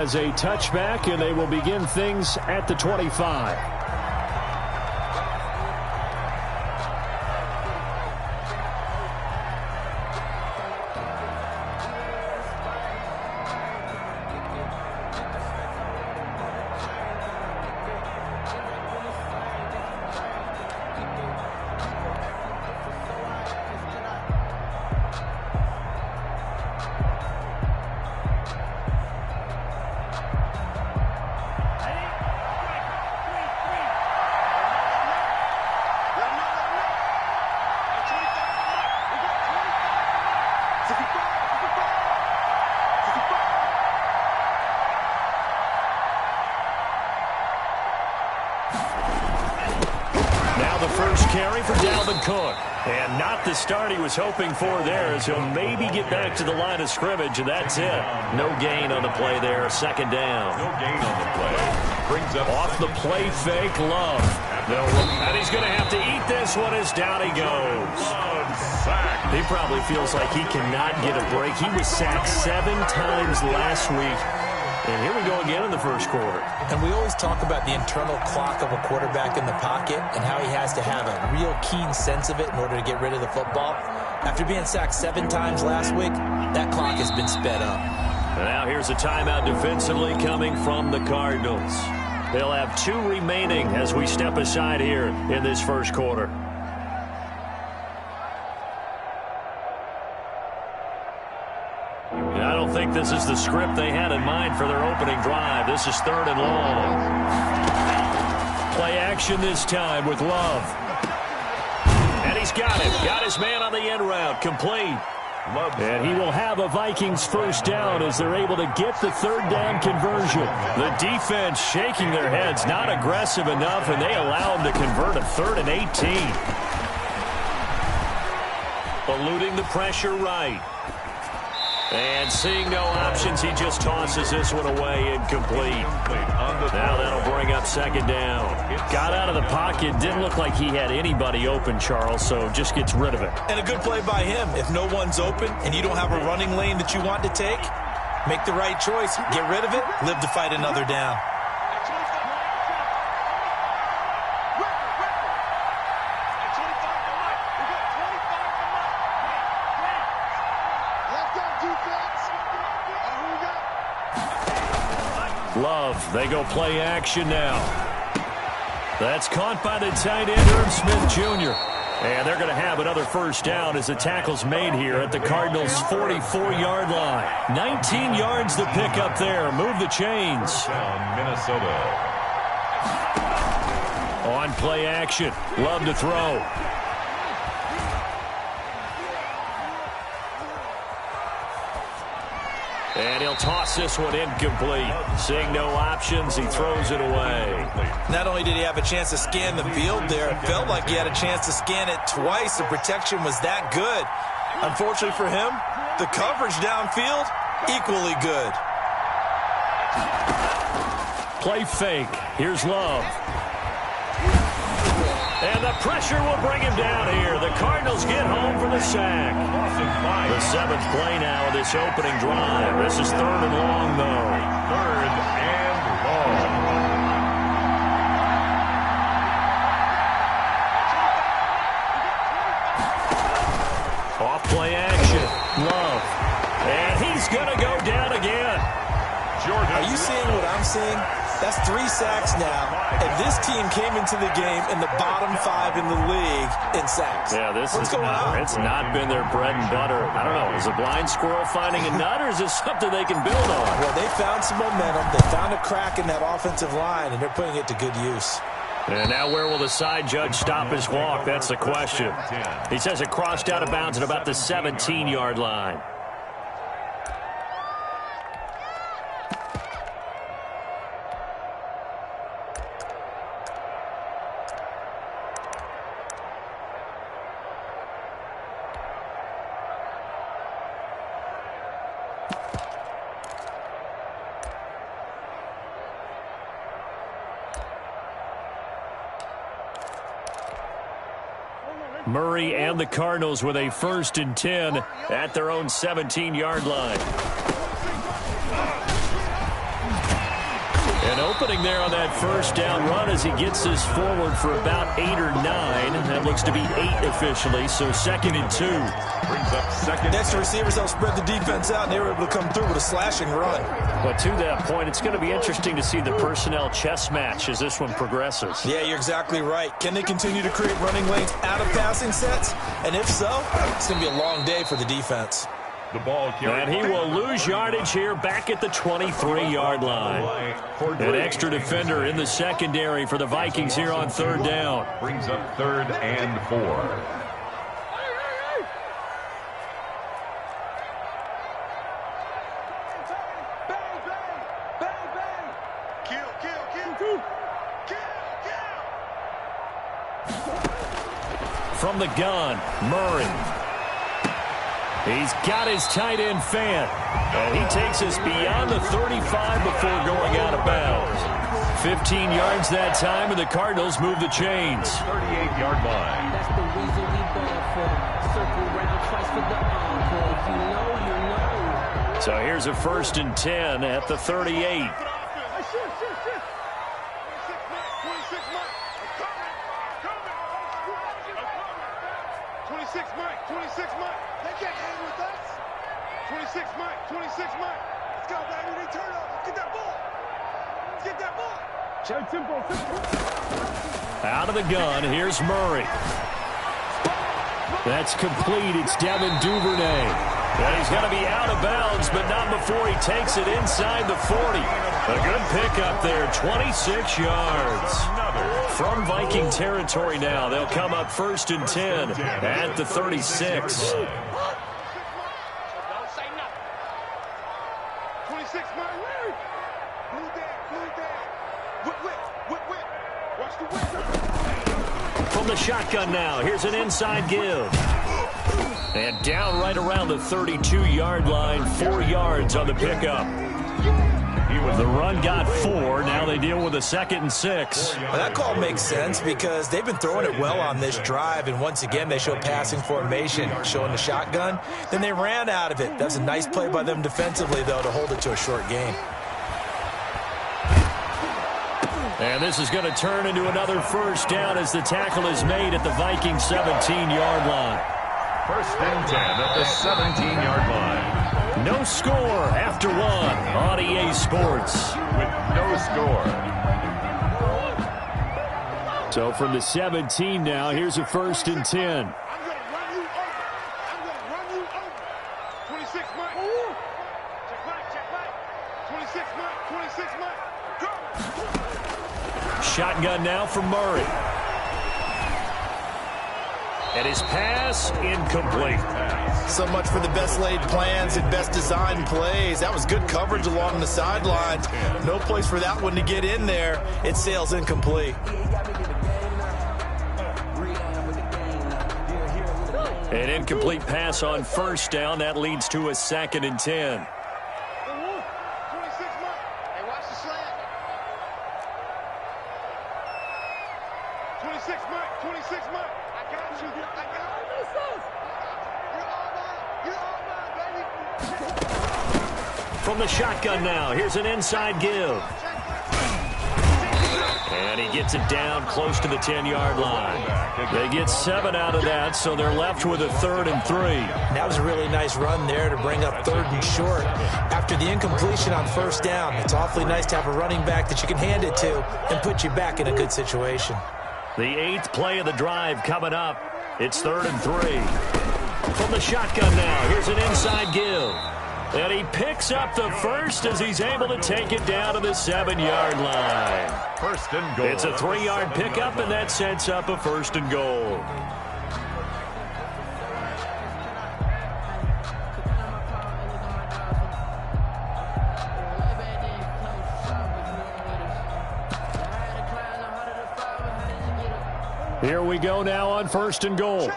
As a touchback, and they will begin things at the 25. And not the start he was hoping for there, as he'll maybe get back to the line of scrimmage, and that's it. No gain on the play there, second down. No gain on the play. Brings up off the play fake, Love. And he's going to have to eat this one as down he goes. He probably feels like he cannot get a break. He was sacked 7 times last week. And here we go again in the first quarter. And we always talk about the internal clock of a quarterback in the pocket and how he has to have a real keen sense of it in order to get rid of the football. After being sacked 7 times last week, that clock has been sped up. And now here's a timeout defensively coming from the Cardinals. They'll have 2 remaining as we step aside here in this first quarter. I don't think this is the script they had in mind for their opening drive. This is 3rd and long. Play action this time with Love. And he's got him. Got his man on the end route. Complete. And he will have a Vikings first down as they're able to get the 3rd down conversion. The defense shaking their heads, not aggressive enough, and they allow him to convert a 3rd and 18. Eluding the pressure right. And seeing no options, he just tosses this one away, incomplete. Now that'll bring up 2nd down. Got out of the pocket, didn't look like he had anybody open, Charles, so just gets rid of it. And a good play by him. If no one's open and you don't have a running lane that you want to take, make the right choice. Get rid of it, live to fight another down. Love, they go play action now. That's caught by the tight end, Irv Smith Jr. And they're going to have another first down as the tackle's made here at the Cardinals' 44-yard line. 19 yards to pick up there. Move the chains. Minnesota. On play action. Love to throw. And he'll toss this one incomplete. Seeing no options, he throws it away. Not only did he have a chance to scan the field there, it felt like he had a chance to scan it twice. The protection was that good. Unfortunately for him, the coverage downfield, equally good. Play fake. Here's Love. And the pressure will bring him down here. The Cardinals get home for the sack. The 7th play now of this opening drive. This is 3rd and long, though. 3rd and long. Off play action. Love. And he's going to go down again. Are you seeing what I'm seeing? That's 3 sacks now, and this team came into the game in the bottom 5 in the league in sacks. Yeah, What's going on? It's not been their bread and butter. I don't know. Is a blind squirrel finding a nut, or is this something they can build on? Well, they found some momentum. They found a crack in that offensive line, and they're putting it to good use. And now where will the side judge stop his walk? That's the question. He says it crossed out of bounds at about the 17-yard line. Murray and the Cardinals with a 1st and 10 at their own 17-yard line. opening there on that first down run as he gets this forward for about 8 or 9. That looks to be 8 officially, so 2nd and 2. Brings up second. Next, the receivers help spread the defense out, and they were able to come through with a slashing run. But to that point, it's going to be interesting to see the personnel chess match as this one progresses. Yeah, you're exactly right. Can they continue to create running lanes out of passing sets? And if so, it's going to be a long day for the defense. The ball carried. And he will lose yardage here back at the 23-yard line. An extra defender in the secondary for the Vikings here on 3rd down. Brings up 3rd and 4. From the gun, Murray. He's got his tight end fan. And he takes us beyond the 35 before going out of bounds. 15 yards that time, and the Cardinals move the chains. 38-yard line. That's the reason we ball for. Circle around twice for the encore. If you know, you know. So here's a 1st and 10 at the 38. Out of the gun, here's Murray. That's complete. It's Devin Duvernay. And he's going to be out of bounds, but not before he takes it inside the 40. A good pickup there, 26 yards. From Viking territory now, they'll come up 1st and 10 at the 36. From the shotgun now, here's an inside give. And down right around the 32-yard line, 4 yards on the pickup. The run got 4. Now they deal with a 2nd and 6. Well, that call makes sense because they've been throwing it well on this drive, and once again they show passing formation, showing the shotgun. Then they ran out of it. That's a nice play by them defensively, though, to hold it to a short gain. And this is going to turn into another 1st down as the tackle is made at the Vikings 17-yard line. 1st and 10 at the 17-yard line. No score after 1 on EA Sports. With no score. So from the 17 now, here's a 1st and 10. I'm going to run you over. I'm going to run you over. 26 Mike. Check back. 26 Mike. 26 Mike. Go. Shotgun now from Murray. And his pass incomplete. So much for the best laid plans and best designed plays. That was good coverage along the sidelines. No place for that one to get in there. It sails incomplete. An incomplete pass on 1st down. That leads to a 2nd and 10. 26 Mike. Hey, watch the slant. 26 Mike. 26 Mike. I got you. I got you. You're all mine, baby. From the shotgun now, here's an inside give. And he gets it down close to the 10-yard line. They get 7 out of that, so they're left with a 3rd and 3. That was a really nice run there to bring up 3rd and short. After the incompletion on 1st down, it's awfully nice to have a running back that you can hand it to and put you back in a good situation. The 8th play of the drive coming up. It's 3rd and 3. From the shotgun now, here's an inside give. And he picks up the 1st as he's able to take it down to the 7-yard line. 1st and goal. It's a 3-yard pickup, and that sets up a 1st and goal. Here we go now on 1st and goal.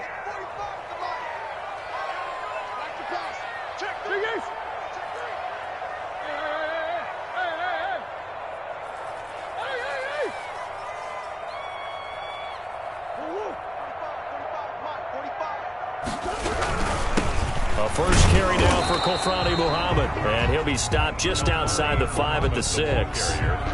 A 1st carry now for Kofrani Muhammad, and he'll be stopped just outside the 5 at the 6.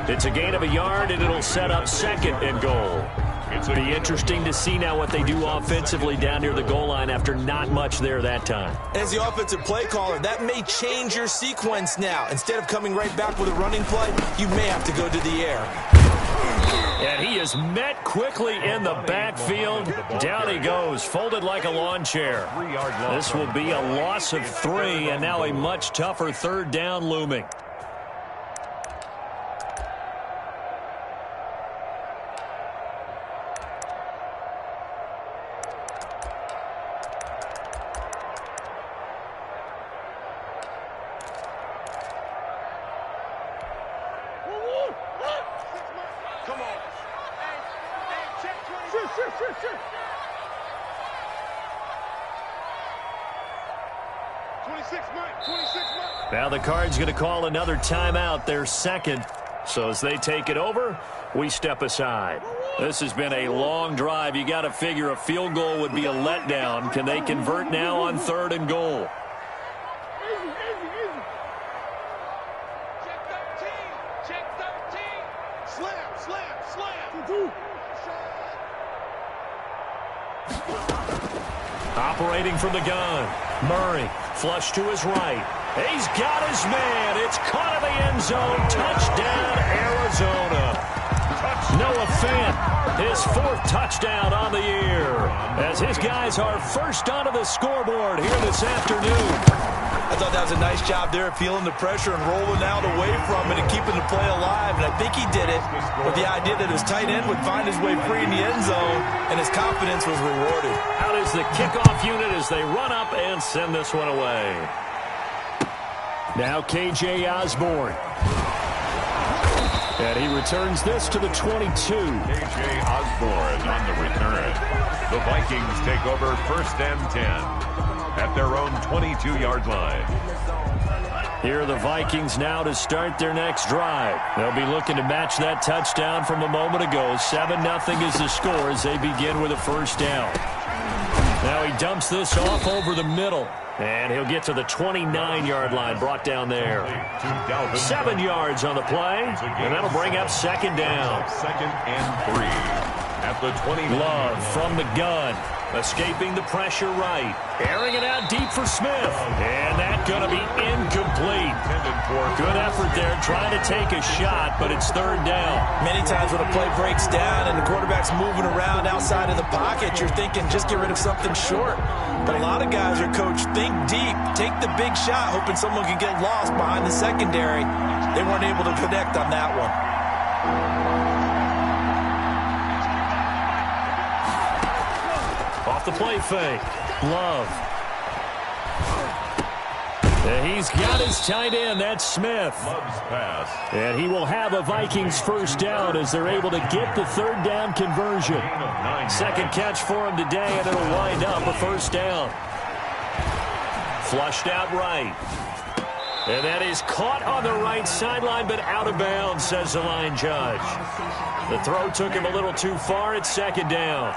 It's a gain of a yard, and it'll set up 2nd and goal. It'll be interesting to see now what they do offensively down near the goal line after not much there that time. As the offensive play caller, that may change your sequence now. Instead of coming right back with a running play, you may have to go to the air. And he is met quickly in the backfield. Down he goes, folded like a lawn chair. This will be a loss of 3, and now a much tougher 3rd down looming. Come on. Hey, check 26. 26, Mike. 26, Mike. Now the Cards going to call another timeout, their 2nd. So as they take it over, we step aside. This has been a long drive. You got to figure a field goal would be a letdown. Can they convert now on 3rd and goal? Operating from the gun. Murray, flush to his right. He's got his man. It's caught in the end zone. Touchdown, Arizona. Noah Fant, his 4th touchdown on the year, as his guys are first onto the scoreboard here this afternoon. I thought that was a nice job there, feeling the pressure and rolling out away from it and keeping the play alive. And I think he did it with the idea that his tight end would find his way free in the end zone, and his confidence was rewarded. Out is the kickoff unit as they run up and send this one away. Now K.J. Osborne. And he returns this to the 22. K.J. Osborne on the return. The Vikings take over 1st and 10 at their own 22-yard line. Here are the Vikings now to start their next drive. They'll be looking to match that touchdown from a moment ago. 7-0 is the score as they begin with a 1st down. Now he dumps this off over the middle. And he'll get to the 29-yard line, brought down there. 7 yards on the play, and that'll bring up 2nd down. 2nd and 3 at the 20. Love from the gun, escaping the pressure right. Airing it out deep for Smith. And that's going to be incomplete. Good effort there, trying to take a shot, but it's 3rd down. Many times when a play breaks down and the quarterback's moving around outside of the pocket, you're thinking just get rid of something short. But a lot of guys are coached, think deep, take the big shot, hoping someone can get lost behind the secondary. They weren't able to connect on that one. Off the play fake. Love. And he's got his tight end. That's Smith. Love's pass. And he will have a Vikings 1st down as they're able to get the 3rd down conversion. 2nd catch for him today, and it'll wind up a 1st down. Flushed out right. And that is caught on the right sideline, but out of bounds, says the line judge. The throw took him a little too far. It's 2nd down.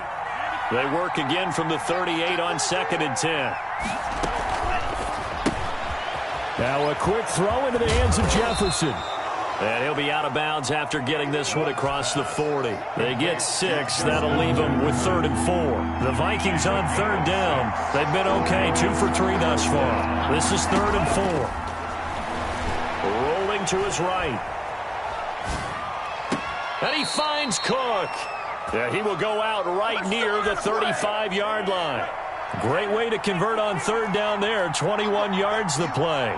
They work again from the 38 on 2nd and 10. Now a quick throw into the hands of Jefferson. And he'll be out of bounds after getting this one across the 40. They get 6. That'll leave them with 3rd and 4. The Vikings on 3rd down. They've been okay, 2 for 3 thus far. This is 3rd and 4. Rolling to his right. And he finds Cook. Yeah, he will go out right near the 35-yard line. Great way to convert on 3rd down there. 21 yards the play.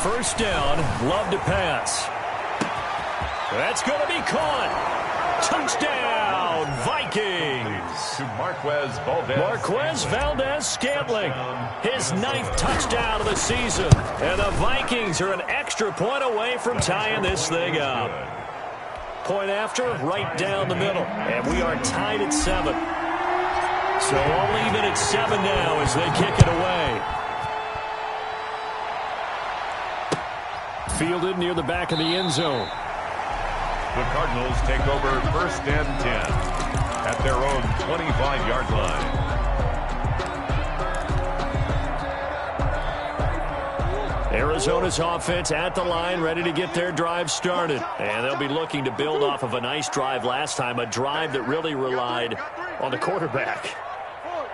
1st down, Love to pass. That's going to be caught. Touchdown, Vikings. To Marquez Valdez-Scantling. His 9th touchdown of the season. And the Vikings are an extra point away from tying this thing up. Point after, right down the middle. And we are tied at 7. So all even at 7 now as they kick it away. Fielded near the back of the end zone. The Cardinals take over 1st and 10 at their own 25-yard line. Arizona's offense at the line, ready to get their drive started. And they'll be looking to build off of a nice drive last time, a drive that really relied on the quarterback.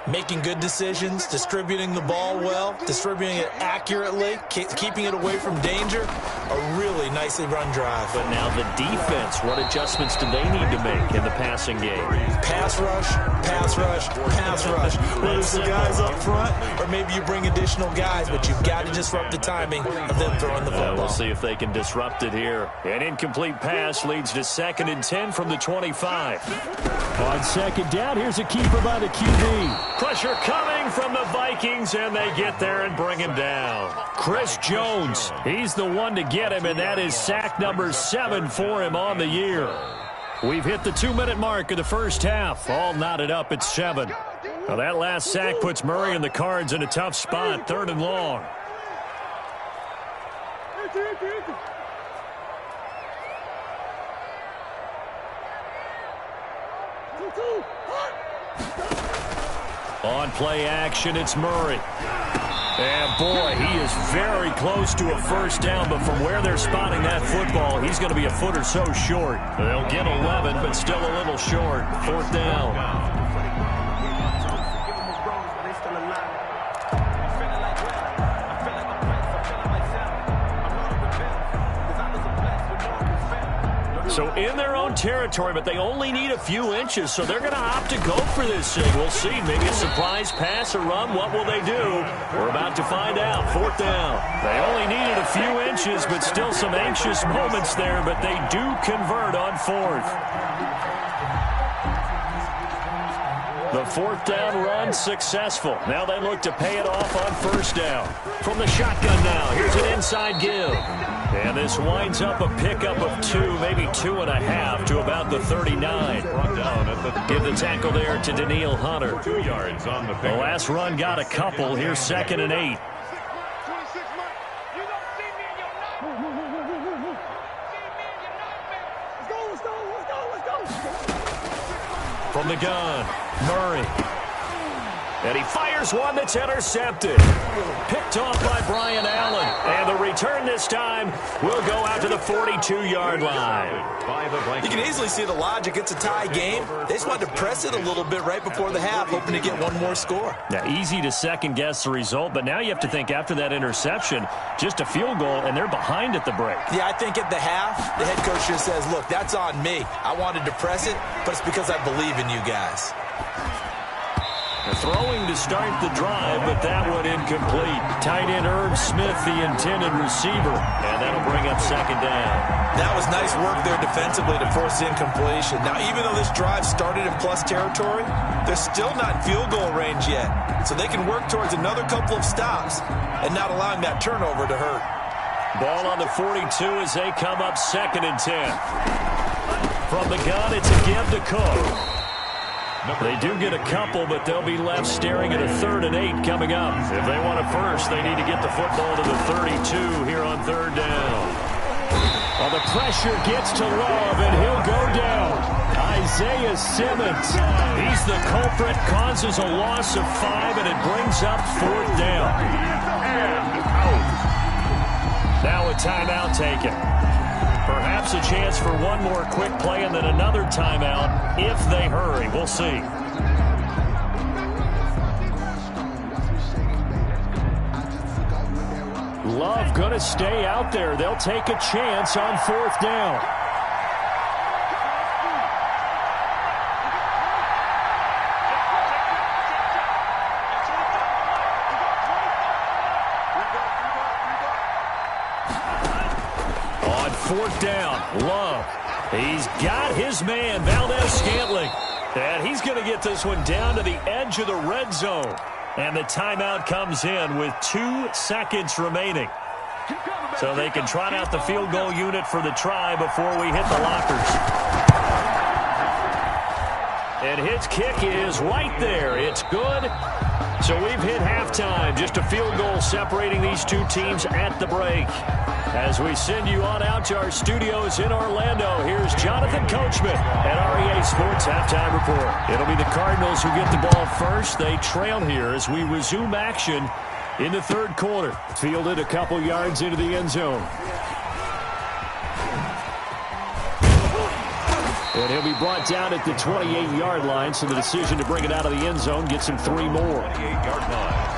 Making good decisions, distributing the ball well, distributing it accurately, keeping it away from danger. A really nicely run drive. But now the defense, what adjustments do they need to make in the passing game? Pass rush, pass rush, pass rush. Whether it's the guys up front or maybe you bring additional guys, but you've got to disrupt the timing of them throwing the football. We'll see if they can disrupt it here. An incomplete pass leads to 2nd and 10 from the 25. On 2nd down, here's a keeper by the QB. Pressure coming from the Vikings, and they get there and bring him down. Chris Jones, he's the one to get him, and that is sack number 7 for him on the year. We've hit the 2-minute mark of the first half. All knotted up at 7. Now that last sack puts Murray and the Cards in a tough spot, 3rd and long. On play action, it's Murray. And, boy, he is very close to a first down, but from where they're spotting that football, he's going to be a foot or so short. They'll get 11, but still a little short. 4th down. So in their own territory, but they only need a few inches, so they're going to opt to go for this thing. We'll see. Maybe a surprise pass or run. What will they do? We're about to find out. 4th down. They only needed a few inches, but still some anxious moments there, but they do convert on 4th. The 4th down run successful. Now they look to pay it off on 1st down. From the shotgun now, here's an inside give. And this winds up a pickup of 2, maybe 2.5 to about the 39. Give the tackle there to Daniil Hunter. 2 yards on the pick. The last run got a couple. Here's 2nd and 8. From the gun, Murray. And he fires one that's intercepted. Picked off by Brian Allen. And the return this time will go out to the 42-yard line. You can easily see the logic. It's a tie game. They just wanted to press it a little bit right before the half, hoping to get one more score. Now, easy to second-guess the result, but now you have to think after that interception, just a field goal, and they're behind at the break. Yeah, I think at the half, the head coach just says, look, that's on me. I wanted to press it, but it's because I believe in you guys. Throwing to start the drive, but that one incomplete. Tight end Irv Smith, the intended receiver, and that'll bring up 2nd down. That was nice work there defensively to force the incompletion. Now, even though this drive started in plus territory, they're still not in field goal range yet, so they can work towards another couple of stops and not allowing that turnover to hurt. Ball on the 42 as they come up 2nd and 10. From the gun, it's a give to Cook. They do get a couple, but they'll be left staring at a 3rd and 8 coming up. If they want a first, they need to get the football to the 32 here on 3rd down. Well, the pressure gets to Love, and he'll go down. Isaiah Simmons, he's the culprit, causes a loss of 5, and it brings up 4th down. And out. Now a timeout taken. Perhaps a chance for one more quick play and then another timeout if they hurry. We'll see. Love going to stay out there. They'll take a chance on 4th down. On 4th down, Love. He's got his man, Valdez-Scantling. And he's going to get this one down to the edge of the red zone. And the timeout comes in with 2 seconds remaining. So they can trot out the field goal unit for the try before we hit the lockers. And his kick is right there. It's good. So we've hit halftime. Just a field goal separating these two teams at the break. As we send you on out to our studios in Orlando, here's Jonathan Coachman at REA Sports Halftime Report. It'll be the Cardinals who get the ball first. They trail here as we resume action in the third quarter. Fielded a couple yards into the end zone. And he'll be brought down at the 28-yard line, so the decision to bring it out of the end zone gets him 3 more. 28-yard line.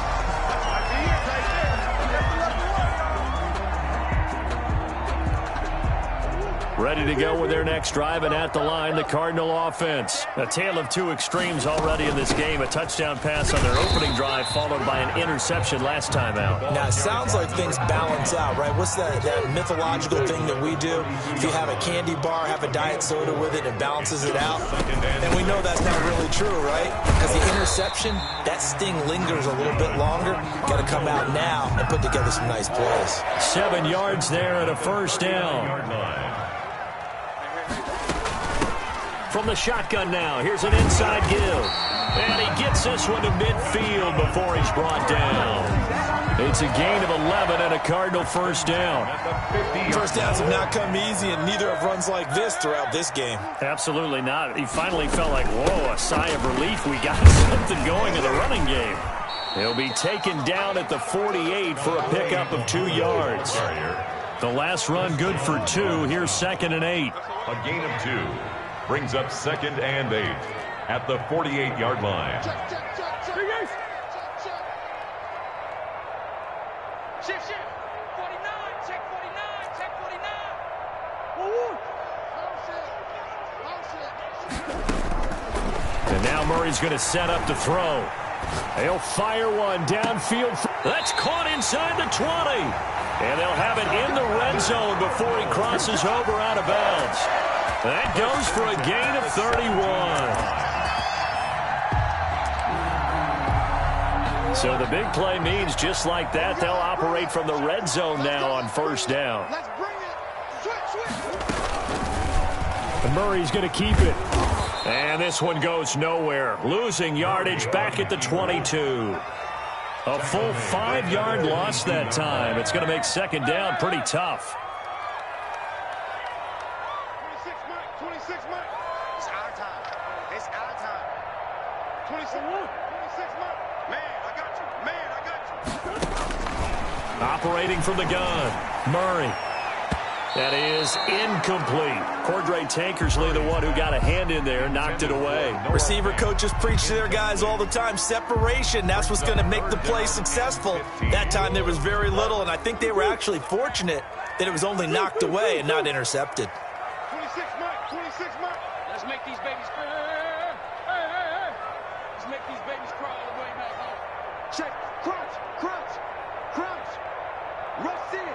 Ready to go with their next drive, and at the line, the Cardinal offense. A tale of two extremes already in this game. A touchdown pass on their opening drive, followed by an interception last time out. Now, it sounds like things balance out, right? What's that mythological thing that we do? If you have a candy bar, have a diet soda with it, it balances it out. And we know that's not really true, right? Because the interception, that sting lingers a little bit longer. Got to come out now and put together some nice plays. 7 yards there and a first down. From the shotgun now, here's an inside give. And he gets this one to midfield before he's brought down. It's a gain of 11 and a Cardinal first down. First downs have not come easy, and neither have runs like this throughout this game. Absolutely not. He finally felt like, whoa, a sigh of relief. We got something going in the running game. He'll be taken down at the 48 for a pickup of 2 yards. The last run good for 2. Here's 2nd and 8. A gain of 2. Brings up 2nd and 8 at the 48-yard line. Check. Shift. 49. Check 49. Check 49. And now Murray's going to set up to throw. He'll fire one downfield. That's caught inside the 20. And they'll have it in the red zone before he crosses over out of bounds. That goes for a gain of 31. So the big play means just like that, they'll operate from the red zone now on first down. Let's bring it. Switch. And Murray's going to keep it. And this one goes nowhere. Losing yardage back at the 22. A full 5-yard loss that time. It's going to make second down pretty tough. 26 Mike. It's our time. 26 Mike. Man, I got you. Operating from the gun. Murray. That is incomplete. Cordray Tankersley, the one who got a hand in there, knocked it away. Receiver coaches preach to their guys all the time. Separation, that's what's going to make the play successful. That time there was very little, and I think they were actually fortunate that it was only knocked away and not intercepted. 26 Mike. Let's make these babies cry. Let's make these babies cry all the way back home. Check. Crouch. Rush in.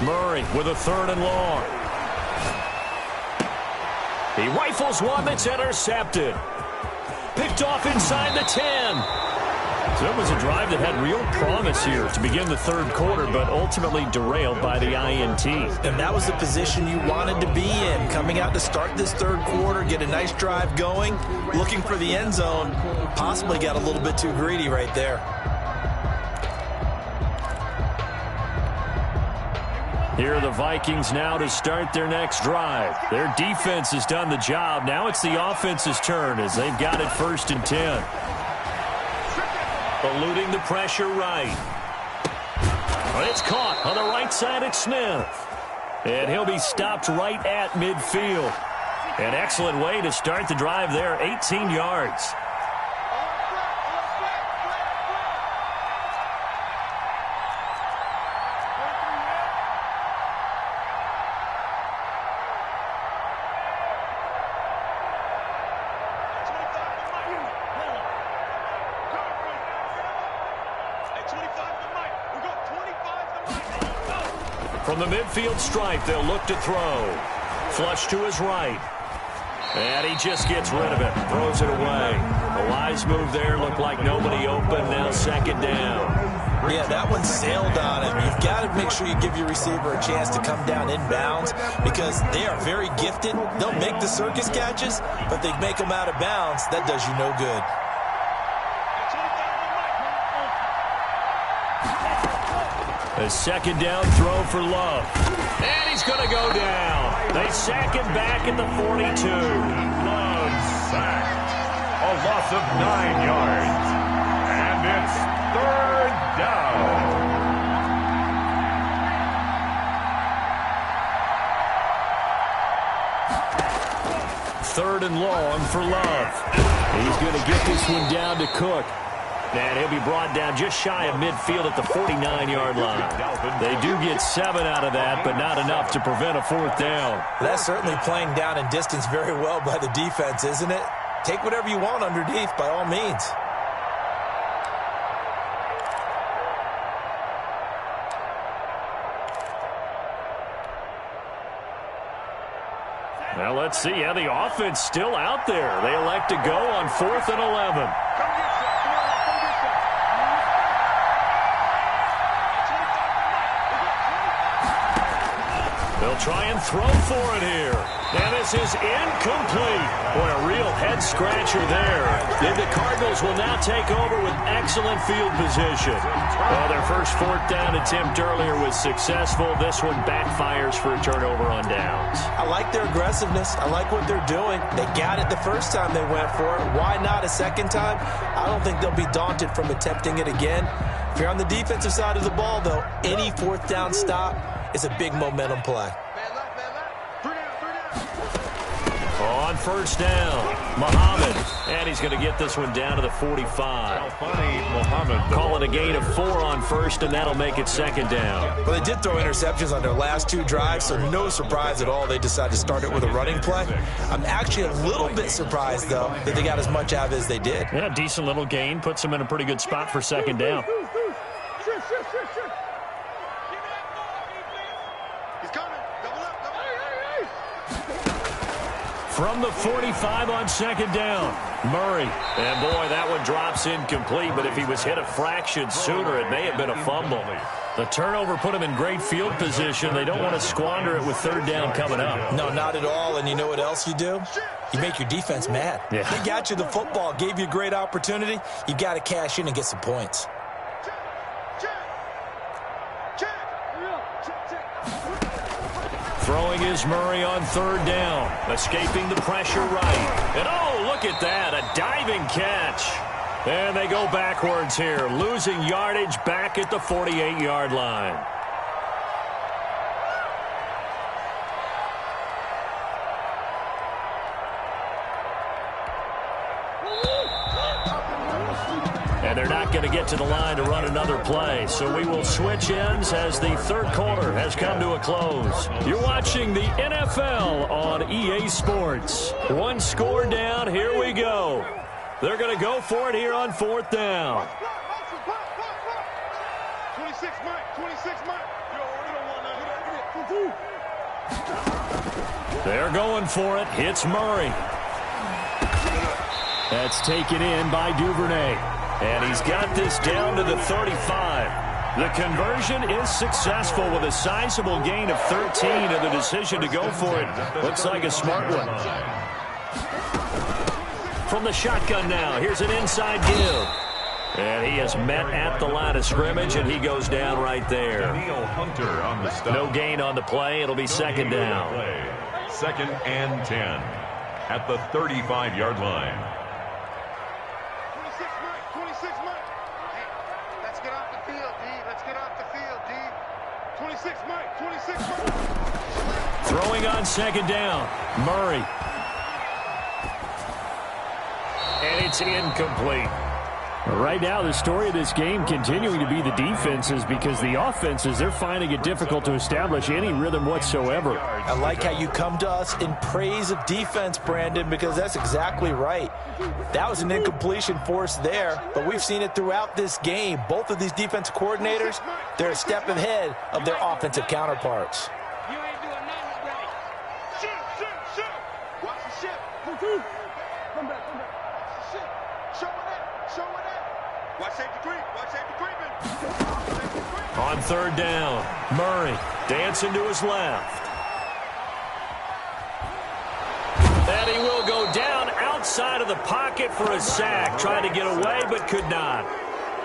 Murray with a 3rd and long. He rifles one that's intercepted. Picked off inside the 10. So it was a drive that had real promise here to begin the third quarter, but ultimately derailed by the INT. And that was the position you wanted to be in. Coming out to start this third quarter, get a nice drive going, looking for the end zone. Possibly got a little bit too greedy right there. Here are the Vikings now to start their next drive. Their defense has done the job. Now it's the offense's turn as they've got it 1st and 10. Eluding the pressure right. But it's caught on the right side at Smith. And he'll be stopped right at midfield. An excellent way to start the drive there, 18 yards. From the midfield stripe, they'll look to throw. Flush to his right. And he just gets rid of it. Throws it away. A wise move there. Looked like nobody open. Now 2nd down. Yeah, that one sailed on him. You've got to make sure you give your receiver a chance to come down inbounds because they are very gifted. They'll make the circus catches, but they make them out of bounds. That does you no good. A 2nd down throw for Love. And he's going to go down. They sack him back at the 42. Love sacked. A loss of 9 yards. And it's third down. Third and long for Love. He's going to get this one down to Cook. And he'll be brought down just shy of midfield at the 49-yard line. They do get 7 out of that, but not enough to prevent a fourth down. That's certainly playing down and distance very well by the defense, isn't it? Take whatever you want underneath, by all means. Well, let's see how the offense still out there. They elect to go on 4th and 11. They'll try and throw for it here. And this is incomplete. Boy, a real head-scratcher there. And the Cardinals will now take over with excellent field position. Well, their first 4th down attempt earlier was successful. This one backfires for a turnover on downs. I like their aggressiveness. I like what they're doing. They got it the first time they went for it. Why not a second time? I don't think they'll be daunted from attempting it again. If you're on the defensive side of the ball, though, any 4th down stop is a big momentum play. On 1st down, Muhammad. And he's going to get this one down to the 45. Call it a gain of 4 on 1st, and that'll make it 2nd down. Well, they did throw interceptions on their last 2 drives, so no surprise at all they decided to start it with a running play. I'm actually a little bit surprised, though, that they got as much out of it as they did. Yeah, decent little gain. Puts them in a pretty good spot for 2nd down. From the 45 on 2nd down, Murray. And, boy, that one drops incomplete, but if he was hit a fraction sooner, it may have been a fumble. The turnover put him in great field position. They don't want to squander it with 3rd down coming up. No, not at all. And you know what else you do? You make your defense mad. Yeah. They got you the football, gave you a great opportunity. You got to cash in and get some points. Throwing is Murray on 3rd down. Escaping the pressure right. And, oh, look at that. A diving catch. And they go backwards here. Losing yardage back at the 48-yard line. And they're not going to get to the line to run another play. So we will switch ends as the 3rd quarter has come to a close. You're watching the NFL on EA Sports. 1 score down. Here we go. They're going to go for it here on 4th down. 26 Mike. 26 Mike. They're going for it. Hits Murray. That's taken in by Duvernay. And he's got this down to the 35. The conversion is successful with a sizable gain of 13, and the decision to go for it looks like a smart one. From the shotgun now, here's an inside give. And he is met at the line of scrimmage, and he goes down right there. No gain on the play. It'll be 2nd down. 2nd and 10 at the 35-yard line. 26 Mike. Hey, let's get off the field, D. Let's get off the field, D. 26 Mike. 26 Mike. Throwing on 2nd down, Murray. And it's incomplete. Right now, the story of this game continuing to be the defenses, because the offenses, they're finding it difficult to establish any rhythm whatsoever. I like how you come to us in praise of defense, Brandon, because that's exactly right. That was an incompletion forced there, but we've seen it throughout this game. Both of these defense coordinators, they're a step ahead of their offensive counterparts. You ain't doing nothing right. Shoot. Watch the ship. Come back. Show it. Watch safety creep. On 3rd down, Murray dancing to his left. And he will go down outside of the pocket for a sack. Tried to get away, but could not.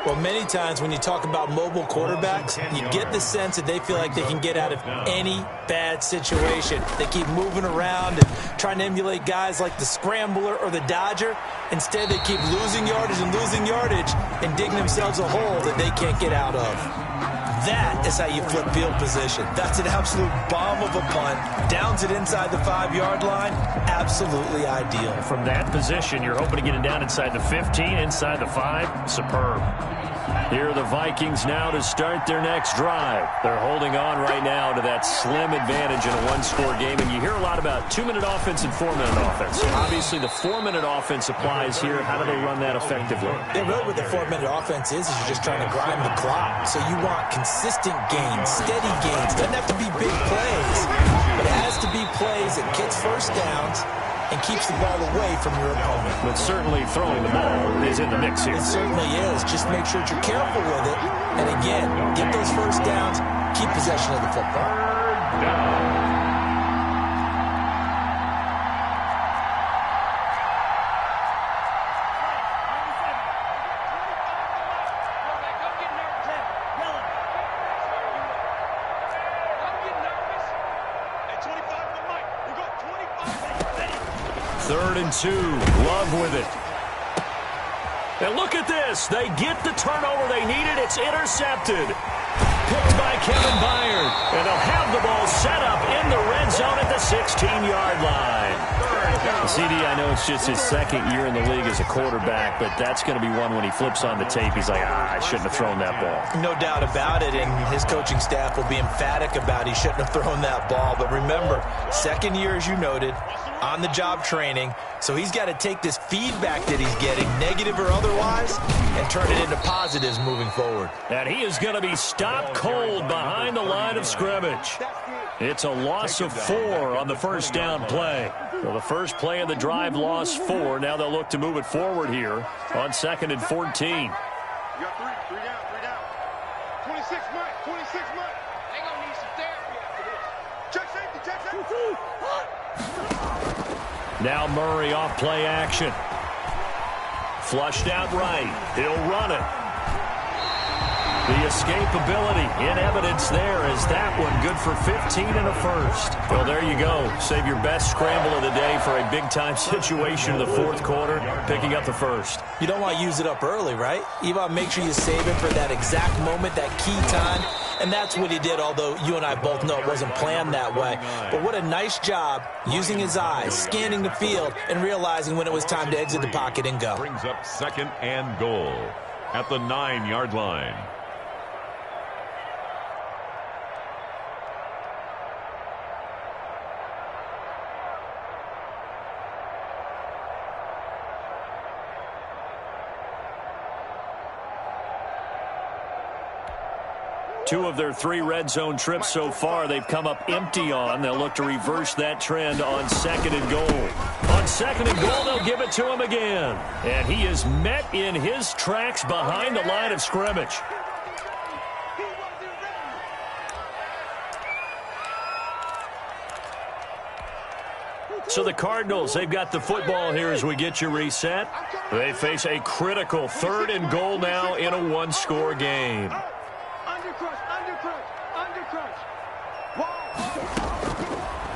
Well, many times when you talk about mobile quarterbacks, you get the sense that they feel like they can get out of any bad situation. They keep moving around and trying to emulate guys like the Scrambler or the Dodger. Instead, they keep losing yardage and digging themselves a hole that they can't get out of. That is how you flip field position. That's an absolute bomb of a punt. Downs it inside the 5-yard line. Absolutely ideal. From that position, you're hoping to get it down inside the 15, inside the 5. Superb. Here are the Vikings now to start their next drive. They're holding on right now to that slim advantage in a one-score game. And you hear a lot about 2-minute offense and 4-minute offense. Obviously, the 4-minute offense applies here. How do they run that effectively? Yeah, really what the 4-minute offense is you're just trying to grind the clock. So you want consistent gains, steady gains. Doesn't have to be big plays, but it has to be plays that gets first downs and keeps the ball away from your opponent. But certainly throwing the ball is in the mix here. It certainly is. Just make sure that you're careful with it. And again, get those first downs, keep possession of the football. Third down. Third and 2. Love with it. And look at this. They get the turnover they needed. It's intercepted. Picked by Kevin Byard. And they'll have the ball set up in the red zone at the 16-yard line. CD, I know it's just his second year in the league as a quarterback, but that's going to be one when he flips on the tape. He's like, I shouldn't have thrown that ball. No doubt about it, and his coaching staff will be emphatic about he shouldn't have thrown that ball. But remember, second year, as you noted, on-the-job training, so he's got to take this feedback that he's getting, negative or otherwise, and turn it into positives moving forward. And he is going to be stopped cold behind the line of scrimmage. It's a loss of 4 on the first down play. Well, the first play of the drive lost 4. Now they'll look to move it forward here on 2nd and 14. You got 3 down. 26 Mike. They gonna need some therapy after this. Check safety. Now Murray off play action. Flushed out right. He'll run it. The escapability in evidence there is that one good for 15 and a first. Well, there you go. Save your best scramble of the day for a big-time situation in the fourth quarter, picking up the first. You don't want to use it up early, right? You want to make sure you save it for that exact moment, that key time. And that's what he did, although you and I both know it wasn't planned that way. But what a nice job using his eyes, scanning the field, and realizing when it was time to exit the pocket and go. Brings up 2nd and goal at the 9-yard line. Two of their 3 red zone trips so far, they've come up empty on. They'll look to reverse that trend on 2nd and goal. On 2nd and goal, they'll give it to him again. And he is met in his tracks behind the line of scrimmage. So the Cardinals, they've got the football here as we get you reset. They face a critical 3rd and goal now in a one-score game.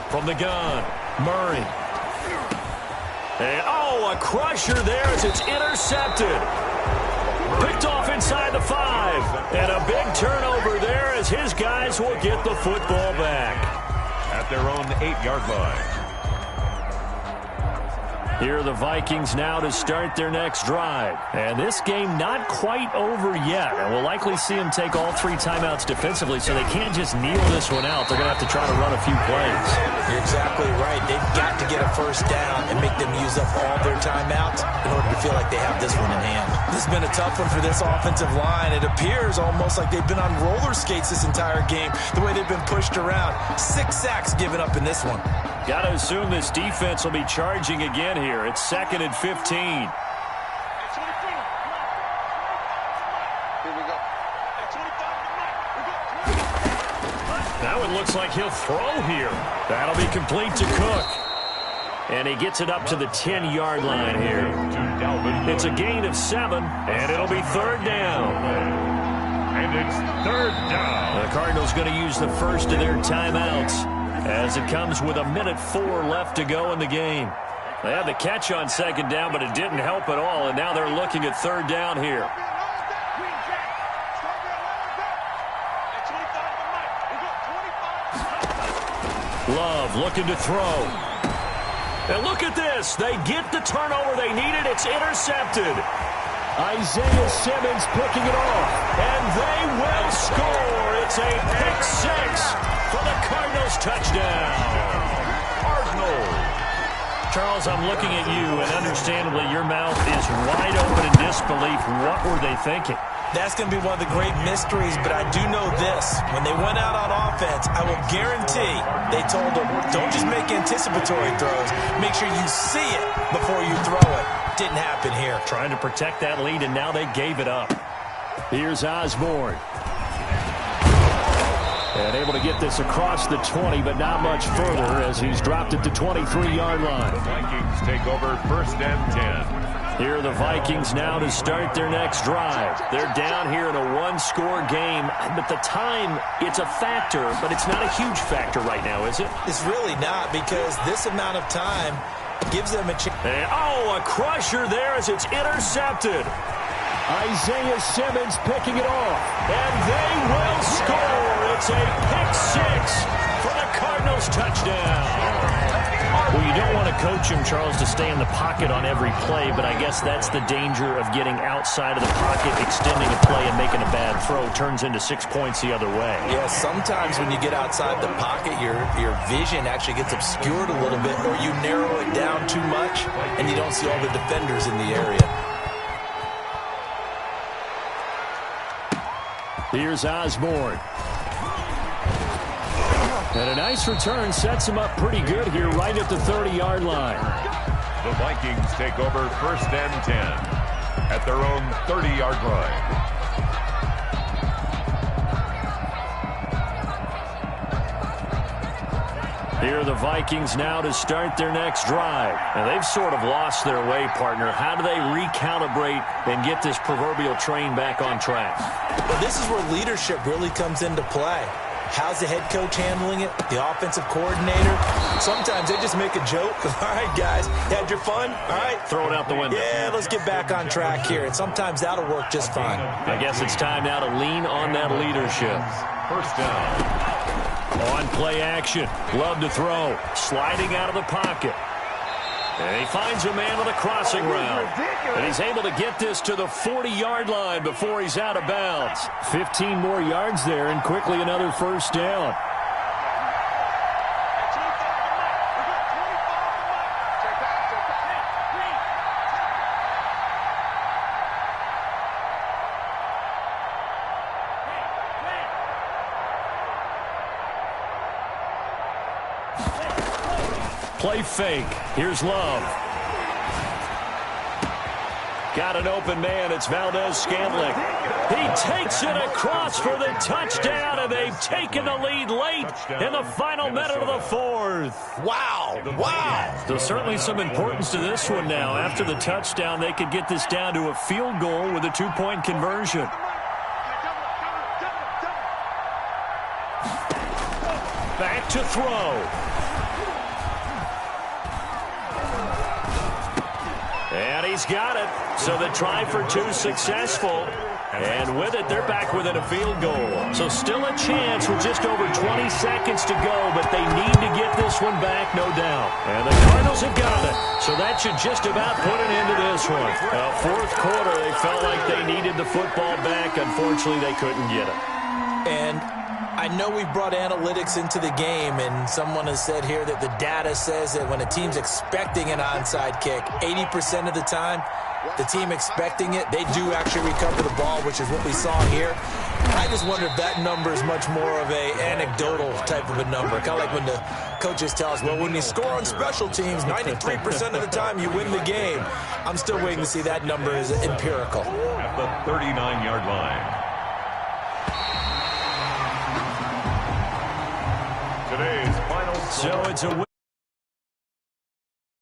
From the gun, Murray. And, a crusher there as it's intercepted. Picked off inside the 5. And a big turnover there as his guys will get the football back. At their own 8-yard line. Here are the Vikings now to start their next drive. And this game not quite over yet. And we'll likely see them take all 3 timeouts defensively, so they can't just kneel this one out. They're going to have to try to run a few plays. You're exactly right. They've got to get a first down and make them use up all their timeouts in order to feel like they have this one in hand. This has been a tough one for this offensive line. It appears almost like they've been on roller skates this entire game, the way they've been pushed around. 6 sacks given up in this one. Got to assume this defense will be charging again here. It's 2nd and 15. That one looks like he'll throw here. That'll be complete to Cook. And he gets it up to the 10-yard line here. It's a gain of 7, and it'll be 3rd down. And it's 3rd down. The Cardinals going to use the first of their timeouts as it comes with 1:04 left to go in the game. They had the catch on 2nd down, but it didn't help at all, and now they're looking at 3rd down here. Love looking to throw. And look at this. They get the turnover they needed. It's intercepted. Isaiah Simmons picking it off. And they will score. It's a pick 6 for the Cardinals touchdown. Cardinals. Charles, I'm looking at you, and understandably your mouth is wide open in disbelief. What were they thinking? That's going to be one of the great mysteries, but I do know this. When they went out on offense, I will guarantee they told them, don't just make anticipatory throws. Make sure you see it before you throw it. Didn't happen here. Trying to protect that lead, and now they gave it up. Here's Osborne. And able to get this across the 20, but not much further as he's dropped it to 23-yard line. The Vikings take over 1st and 10. Here are the Vikings now to start their next drive. They're down here in a 1-score game, but the time, it's a factor, but it's not a huge factor right now, is it? It's really not, because this amount of time gives them a chance. Oh, a crusher there as it's intercepted. Isaiah Simmons picking it off, and they will score. It's a pick 6 for the Cardinals touchdown. Well, you don't want to coach him, Charles, to stay in the pocket on every play, but I guess that's the danger of getting outside of the pocket, extending a play, and making a bad throw. Turns into 6 points the other way. Yeah, sometimes when you get outside the pocket, your vision actually gets obscured a little bit, or you narrow it down too much, and you don't see all the defenders in the area. Here's Osborne. And a nice return sets him up pretty good here right at the 30-yard line. The Vikings take over 1st and 10 at their own 30-yard line. Here are the Vikings now to start their next drive. Now, they've sort of lost their way, partner. How do they recalibrate and get this proverbial train back on track? Well, this is where leadership really comes into play. How's the head coach handling it? The offensive coordinator? Sometimes they just make a joke. All right, guys, you had your fun? All right. Throw it out the window. Yeah, let's get back on track here. And sometimes that'll work just fine. I guess it's time now to lean on that leadership. 1st down. On play action. Love to throw. Sliding out of the pocket. And he finds a man on the crossing route. And he's able to get this to the 40-yard line before he's out of bounds. 15 more yards there and quickly another 1st down. Play fake. Here's Love. Got an open man. It's Valdez-Scantling. He takes it across for the touchdown, and they've taken the lead late in the final minute of the 4th. Wow. Wow. There's certainly some importance to this one now. After the touchdown, they could get this down to a field goal with a 2-point conversion. Back to throw. And he's got it. So the try for 2 successful. And with it, they're back within a field goal. So still a chance with just over 20 seconds to go, but they need to get this one back, no doubt. And the Cardinals have got it. So that should just about put an end to this one. 4th quarter, they felt like they needed the football back. Unfortunately, they couldn't get it. And I know we brought analytics into the game, and someone has said here that the data says that when a team's expecting an onside kick, 80% of the time, the team expecting it, they do actually recover the ball, which is what we saw here. I just wonder if that number is much more of a anecdotal type of a number. Kind of like when the coaches tell us, well, when you score on special teams, 93% of the time you win the game. I'm still waiting to see that number is empirical. At the 39-yard line. So it's a win